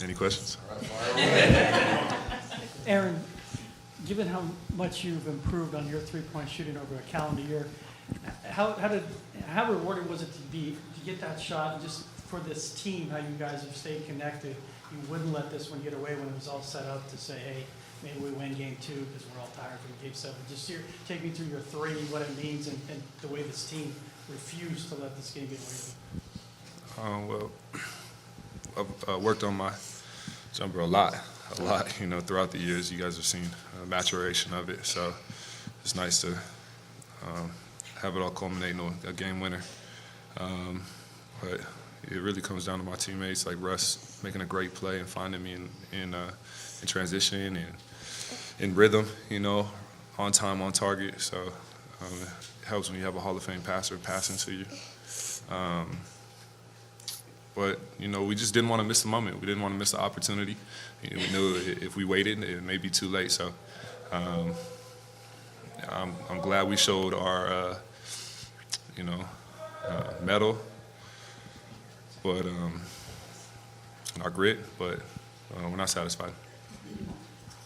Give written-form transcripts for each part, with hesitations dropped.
Any questions? Aaron, given how much you've improved on your three-point shooting over a calendar year, how rewarding was it to get that shot, and just for this team, how you guys have stayed connected? You wouldn't let this one get away when it was all set up to say, hey, maybe we win game 2 because we're all tired from game 7. Just take me through your three, what it means, and the way this team refused to let this game get away from you. Well, I've worked on my jumper a lot, throughout the years. You guys have seen maturation of it, so it's nice to have it all culminate in a game winner. But it really comes down to my teammates, like Russ making a great play and finding me in transition and in rhythm, on time, on target. So it helps when you have a Hall of Fame passer passing to you. But, we just didn't want to miss the moment. We didn't want to miss the opportunity. We knew if we waited, it may be too late. So I'm glad we showed our, mettle, but our grit, but we're not satisfied.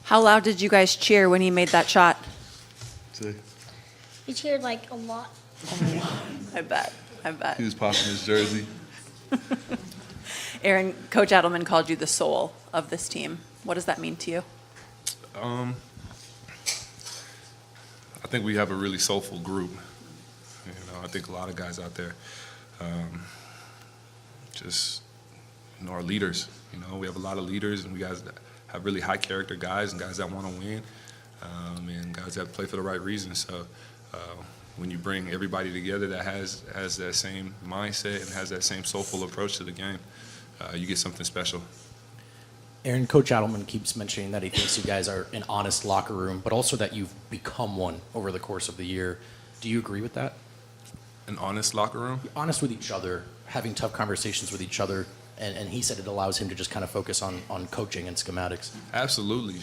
How loud did you guys cheer when he made that shot? We cheered like a lot. I bet. He was popping his jersey. Aaron, Coach Adelman called you the soul of this team. What does that mean to you? I think we have a really soulful group. I think a lot of guys out there just are leaders. We have a lot of leaders, and we guys that have really high character guys and guys that want to win, and guys that play for the right reasons. So when you bring everybody together that has that same mindset and has that same soulful approach to the game, you get something special. Aaron, Coach Adelman keeps mentioning that he thinks you guys are an honest locker room, but also that you've become one over the course of the year. Do you agree with that? An honest locker room? Honest with each other, having tough conversations with each other, and he said it allows him to just kind of focus on coaching and schematics. Absolutely.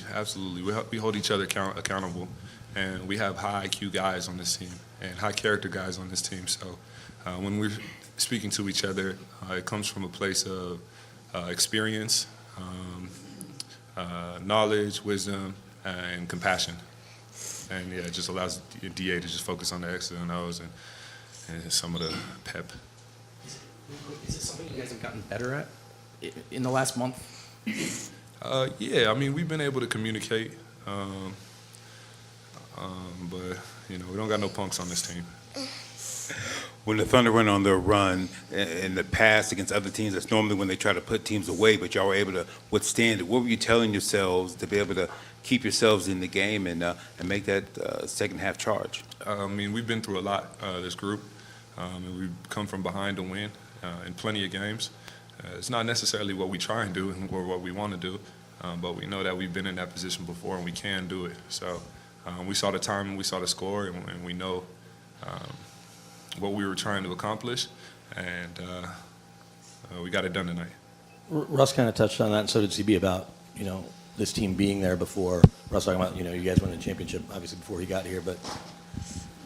We hold each other accountable, and we have high IQ guys on this team and high character guys on this team. So when we're speaking to each other, it comes from a place of experience, knowledge, wisdom, and compassion. And it just allows DA to just focus on the X's and O's and some of the pep. Is it something you guys have gotten better at in the last month? Yeah, we've been able to communicate, but we don't got no punks on this team. When the Thunder went on their run in the past against other teams, that's normally when they try to put teams away, but y'all were able to withstand it. What were you telling yourselves to be able to keep yourselves in the game and make that second half charge? We've been through a lot, this group, and we've come from behind to win in plenty of games. It's not necessarily what we try and do or what we want to do, but we know that we've been in that position before and we can do it. So we saw the time and we saw the score, and we know what we were trying to accomplish, and we got it done tonight. Russ kind of touched on that, and so did CB, about this team being there before. Russ talking about you guys won the championship obviously before he got here, but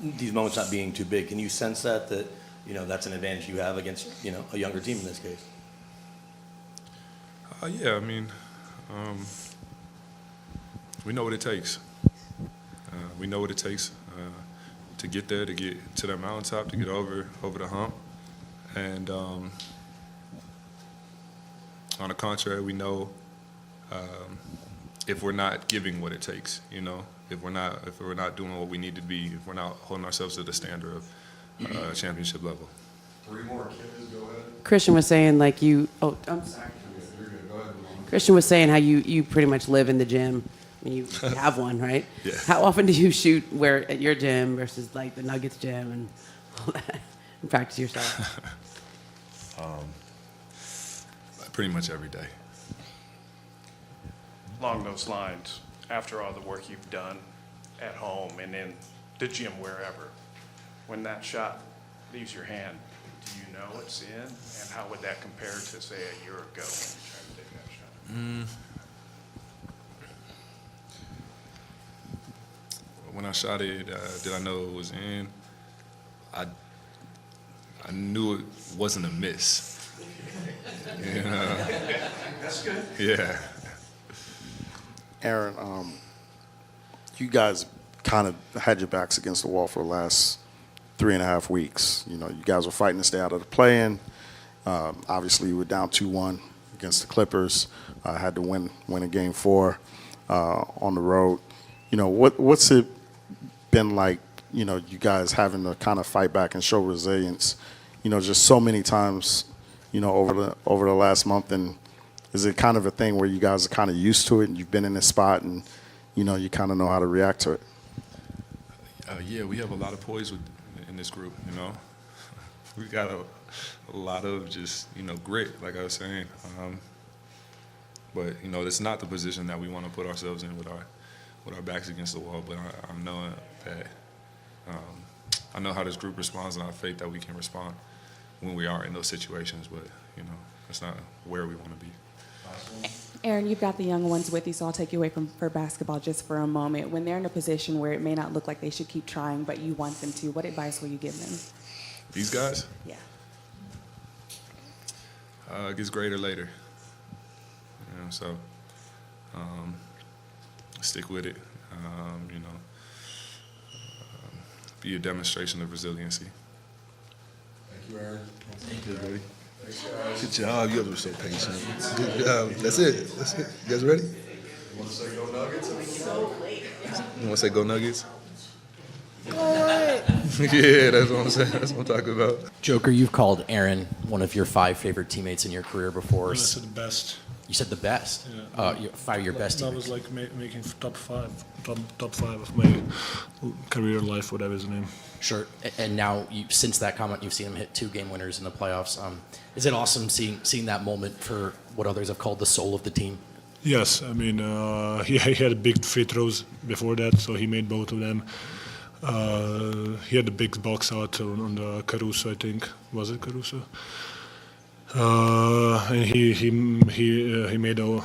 these moments not being too big. Can you sense that that's an advantage you have against a younger team in this case? Yeah, we know what it takes. We know what it takes to get there, to get to that mountaintop, to get over the hump. And on the contrary, we know if we're not giving what it takes, if we're not doing what we need to be, if we're not holding ourselves to the standard of championship level. 3 more, Kids, go ahead. Christian was saying I'm sorry. Christian was saying how you pretty much live in the gym. You have one, right? Yeah. How often do you shoot at your gym versus like the Nuggets gym and all that and practice yourself? Pretty much every day. Along those lines, after all the work you've done at home and in the gym, wherever, when that shot leaves your hand, do you know it's in? And how would that compare to, say, a year ago when you tried to take that shot? When I shot it, did I know it was in? I knew it wasn't a miss. That's good. Yeah. Aaron, you guys kind of had your backs against the wall for the last 3.5 weeks. You know, you guys were fighting to stay out of the play-in. Obviously, you were down 2-1 against the Clippers. Had to win in Game 4 on the road. You know, what's it been like, you know, you guys having to kind of fight back and show resilience, you know, just so many times, you know, over the last month? And is it kind of a thing where you guys are kind of used to it and you've been in this spot and, you know, you kind of know how to react to it? Yeah, we have a lot of poise in this group, you know. We got a lot of just, you know, grit, like I was saying. But, you know, it's not the position that we want to put ourselves in with our backs against the wall. But I'm knowing that I know how this group responds, and I have faith that we can respond when we are in those situations. But, you know, that's not where we want to be. Aaron, you've got the young ones with you, so I'll take you away for basketball just for a moment. When they're in a position where it may not look like they should keep trying, but you want them to, what advice will you give them? These guys? Yeah. It gets greater later. You know, so stick with it. You know, be a demonstration of resiliency. Thank you, Aaron. Thank you, buddy. Good job. You guys were so patient. Good job. That's it. That's it. You guys ready? You want to say go Nuggets? You want to say go Nuggets? All right. Yeah, that's what I'm saying. That's what I'm talking about. Joker, you've called Aaron one of your 5 favorite teammates in your career before. I said the best. You said the best? Yeah. 5 of your best That teammates. was like making top five of my career life, whatever his name. Sure. And now, since that comment, you've seen him hit 2 game winners in the playoffs. Is it awesome seeing that moment for what others have called the soul of the team? Yes, I mean, he had big free throws before that, so he made both of them. He had the big box out on the Caruso, I think. Was it Caruso? And he made a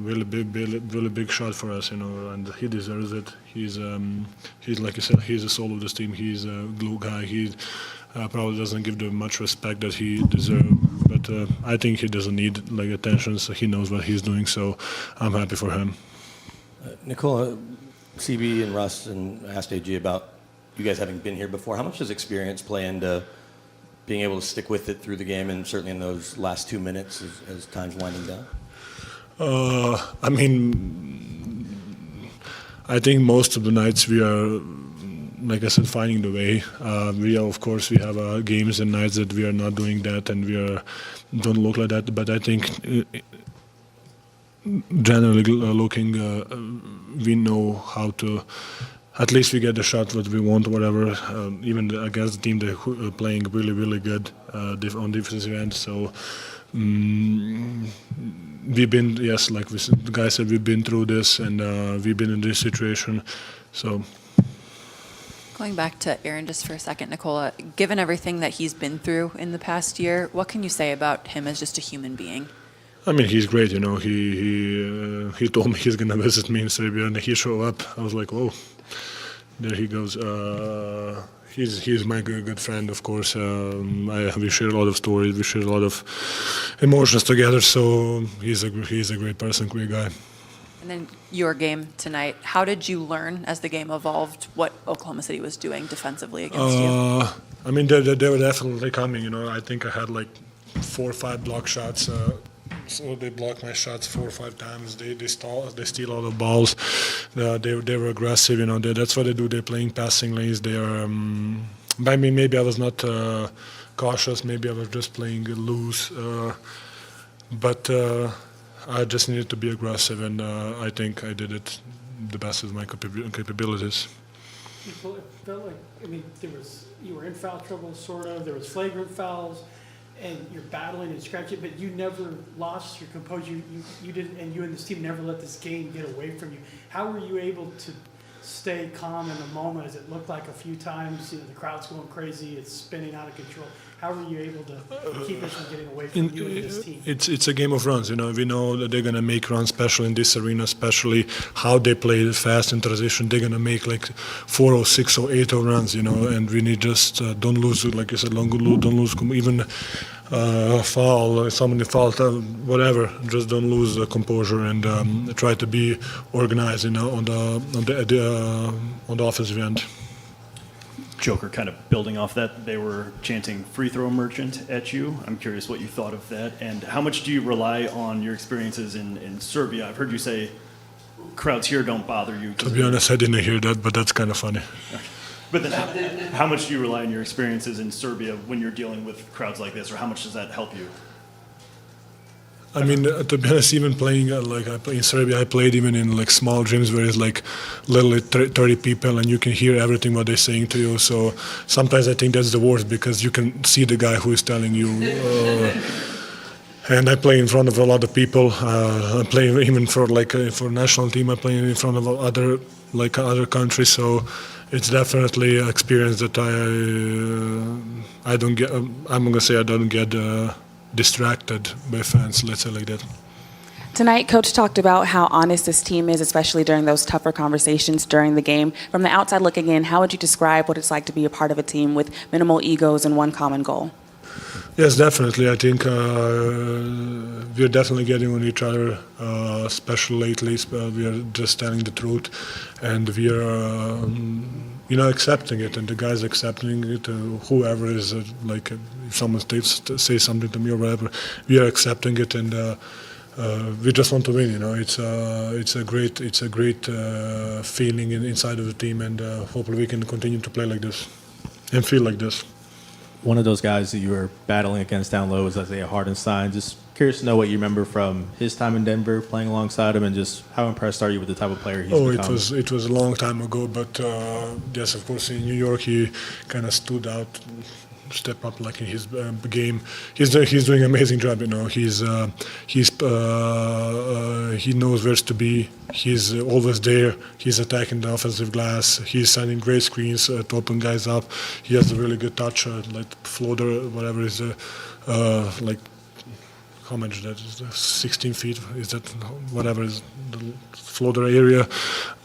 really big shot for us, you know, and he deserves it. He's like you said, he's the soul of this team. He's a glue guy. He probably doesn't give the much respect that he deserves, but I think he doesn't need like attention. So he knows what he's doing. So I'm happy for him. Nikola, CB and Russ and asked AG about you guys having been here before. How much does experience play into being able to stick with it through the game, and certainly in those last 2 minutes as time's winding down? I mean, I think most of the nights we are, like I said, finding the way. Of course, we have games and nights that we are not doing that, and don't look like that. But I think, generally looking, we know how to. At least we get the shot what we want, whatever. Even against the team, they're playing really, really good on defensive end. So we've been, yes, like the guy said, we've been through this, and we've been in this situation. So. Going back to Aaron just for a second, Nikola, given everything that he's been through in the past year, what can you say about him as just a human being? I mean, he's great, you know. He told me he's gonna visit me in Serbia, and he showed up. I was like, whoa, there he goes. He's my good friend, of course. We share a lot of stories, we share a lot of emotions together. So he's a great person, great guy. And then your game tonight, how did you learn as the game evolved what Oklahoma City was doing defensively against you? I mean, they were definitely coming, you know. I think I had like 4 or 5 block shots. So they blocked my shots 4 or 5 times. They steal all the balls. They were aggressive, you know. That's what they do. They're playing passing lanes. They are. I mean, maybe I was not cautious. Maybe I was just playing loose. But I just needed to be aggressive, and I think I did it the best of my capabilities. It felt like, I mean, you were in foul trouble, sort of. There was flagrant fouls, and you're battling and scratching, but you never lost your composure. You didn't, and you and this team never let this game get away from you. How were you able to stay calm in the moment, as it looked like a few times? You know, the crowd's going crazy, it's spinning out of control. How were you able to keep it from getting away from you and this team? It's a game of runs, you know. We know that they're gonna make runs, especially in this arena, especially how they play fast in transition. They're gonna make like 4 or 6 or 8 runs, you know. And we need just don't lose, like you said, don't lose. Even foul, somebody fouled, whatever. Just don't lose the composure and try to be organized, on the offensive end. Joker, kind of building off that, they were chanting free throw merchant at you. I'm curious what you thought of that, and how much do you rely on your experiences in Serbia? I've heard you say crowds here don't bother you. To be honest, I didn't hear that, but that's kind of funny. But then how much do you rely on your experiences in Serbia when you're dealing with crowds like this, or how much does that help you? I mean, to be honest, even playing in Serbia, I played even in like small gyms where it's like literally 30 people and you can hear everything what they're saying to you. So sometimes I think that's the worst because you can see the guy who is telling you. And I play in front of a lot of people. I play even for national team. I play in front of other countries. So it's definitely an experience that I don't get. I'm gonna say I don't get distracted by fans. Let's say like that. Tonight, Coach talked about how honest this team is, especially during those tougher conversations during the game. From the outside looking in, how would you describe what it's like to be a part of a team with minimal egos and one common goal? Yes, definitely. I think we're definitely getting on each other, especially lately. We are just telling the truth, and we are, accepting it, and the guys accepting it. Whoever is if someone says something to me or whatever, we are accepting it, and we just want to win. It's a great feeling inside of the team, and hopefully we can continue to play like this and feel like this. One of those guys that you were battling against down low was Isaiah Hartenstein. Just curious to know what you remember from his time in Denver, playing alongside him, and just how impressed are you with the type of player he's become? It was a long time ago, but yes, of course, in New York he kind of stood out, step up in his game. He's doing an amazing job. He knows where to be. He's always there. He's attacking the offensive glass. He's sending great screens to open guys up. He has a really good touch, floater, whatever is how much that is? 16 feet. Is that whatever is the floater area?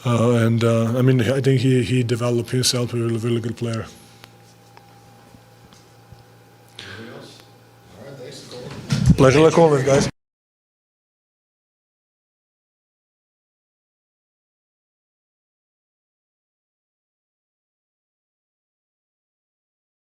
I think he developed himself to be a really good player. Pleasure like always, guys.